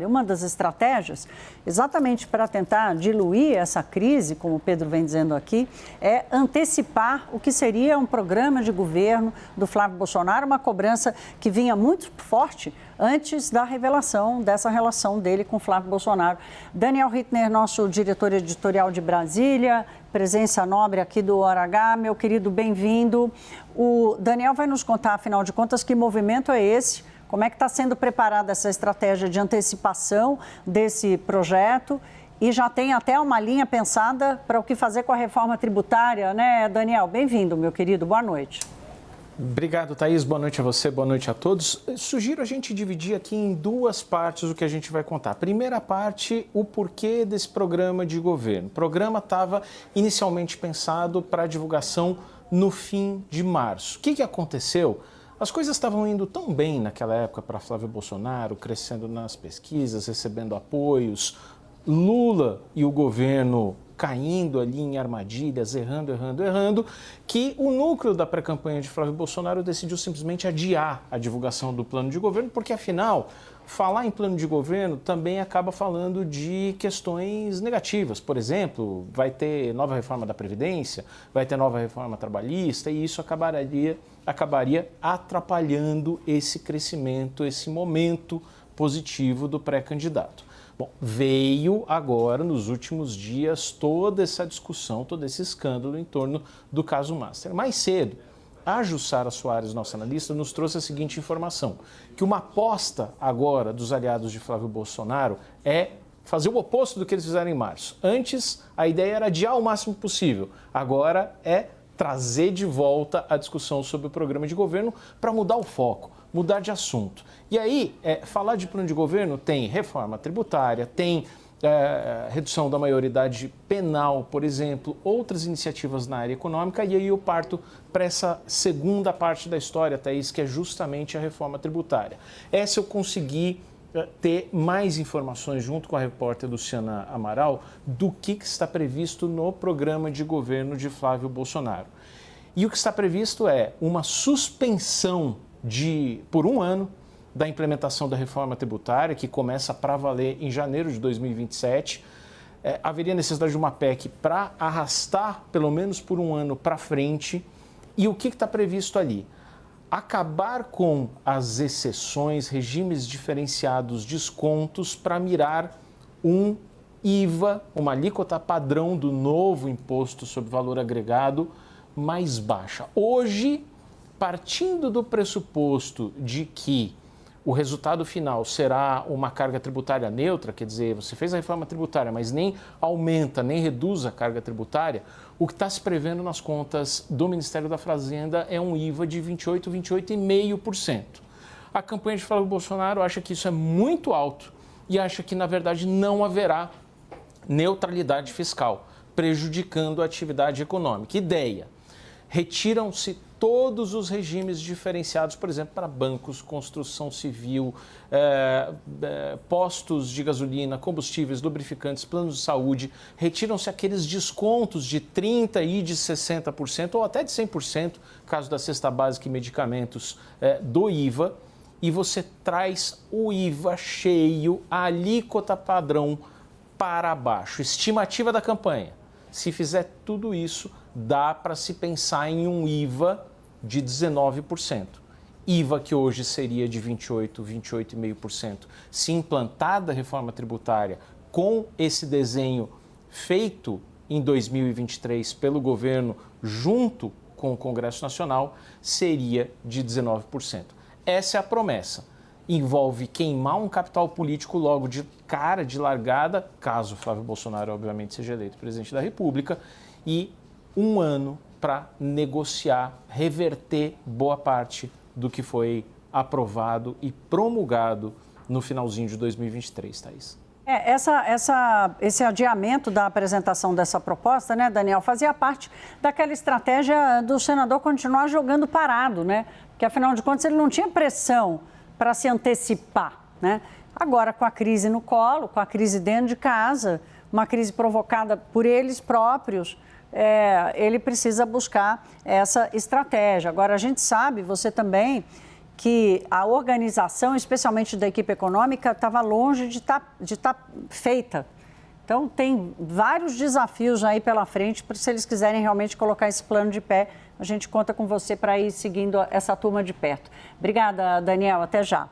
Uma das estratégias, exatamente para tentar diluir essa crise, como o Pedro vem dizendo aqui, é antecipar o que seria um programa de governo do Flávio Bolsonaro, uma cobrança que vinha muito forte antes da revelação dessa relação dele com Flávio Bolsonaro. Daniel Rittner, nosso diretor editorial de Brasília, presença nobre aqui do OH, meu querido, bem-vindo. O Daniel vai nos contar, afinal de contas, que movimento é esse? Como é que está sendo preparada essa estratégia de antecipação desse projeto? E já tem até uma linha pensada para o que fazer com a reforma tributária, né, Daniel? Bem-vindo, meu querido. Boa noite. Obrigado, Thaís. Boa noite a você, boa noite a todos. Sugiro a gente dividir aqui em duas partes o que a gente vai contar. Primeira parte, o porquê desse programa de governo. O programa estava inicialmente pensado para divulgação no fim de março. O que aconteceu? As coisas estavam indo tão bem naquela época para Flávio Bolsonaro, crescendo nas pesquisas, recebendo apoios, Lula e o governo caindo ali em armadilhas, errando, que o núcleo da pré-campanha de Flávio Bolsonaro decidiu simplesmente adiar a divulgação do plano de governo, porque afinal, falar em plano de governo também acaba falando de questões negativas. Por exemplo, vai ter nova reforma da Previdência, vai ter nova reforma trabalhista e isso acabaria atrapalhando esse crescimento, esse momento positivo do pré-candidato. Bom, veio agora, nos últimos dias, toda essa discussão, todo esse escândalo em torno do caso Master. Mais cedo, a Jussara Soares, nossa analista, nos trouxe a seguinte informação, que uma aposta agora dos aliados de Flávio Bolsonaro é fazer o oposto do que eles fizeram em março. Antes, a ideia era adiar o máximo possível. Agora é trazer de volta a discussão sobre o programa de governo para mudar o foco, mudar de assunto. E aí, falar de plano de governo tem reforma tributária, tem redução da maioridade penal, por exemplo, outras iniciativas na área econômica, e aí eu parto para essa segunda parte da história, Thaís, que é justamente a reforma tributária. Essa eu consegui ter mais informações junto com a repórter Luciana Amaral do que está previsto no programa de governo de Flávio Bolsonaro. E o que está previsto é uma suspensão por um ano da implementação da reforma tributária, que começa para valer em janeiro de 2027. Haveria necessidade de uma PEC para arrastar pelo menos por um ano para frente. E o que está previsto ali? Acabar com as exceções, regimes diferenciados, descontos para mirar um IVA, uma alíquota padrão do novo imposto sobre valor agregado mais baixa. Hoje, partindo do pressuposto de que o resultado final será uma carga tributária neutra, quer dizer, você fez a reforma tributária, mas nem aumenta, nem reduz a carga tributária, o que está se prevendo nas contas do Ministério da Fazenda é um IVA de 28,5%. A campanha de Flávio Bolsonaro acha que isso é muito alto e acha que, na verdade, não haverá neutralidade fiscal, prejudicando a atividade econômica. Ideia: retiram-se todos os regimes diferenciados, por exemplo, para bancos, construção civil, postos de gasolina, combustíveis, lubrificantes, planos de saúde. Retiram-se aqueles descontos de 30% e de 60%, ou até de 100%, caso da cesta básica e medicamentos, do IVA. E você traz o IVA cheio, a alíquota padrão para baixo. Estimativa da campanha: se fizer tudo isso, dá para se pensar em um IVA de 19%. IVA que hoje seria de 28%, 28,5%. Se implantada a reforma tributária com esse desenho feito em 2023 pelo governo junto com o Congresso Nacional, seria de 19%. Essa é a promessa. Envolve queimar um capital político logo de cara, de largada, caso Flávio Bolsonaro, obviamente, seja eleito presidente da República, e um ano para negociar, reverter boa parte do que foi aprovado e promulgado no finalzinho de 2023, Thaís. Esse adiamento da apresentação dessa proposta, né, Daniel, fazia parte daquela estratégia do senador continuar jogando parado, né? Porque, afinal de contas, ele não tinha pressão para se antecipar, né? Agora, com a crise no colo, com a crise dentro de casa, uma crise provocada por eles próprios, ele precisa buscar essa estratégia. Agora, a gente sabe, você também, que a organização, especialmente da equipe econômica, estava longe de estar feita. Então, tem vários desafios aí pela frente, se eles quiserem realmente colocar esse plano de pé, a gente conta com você para ir seguindo essa turma de perto. Obrigada, Daniel. Até já.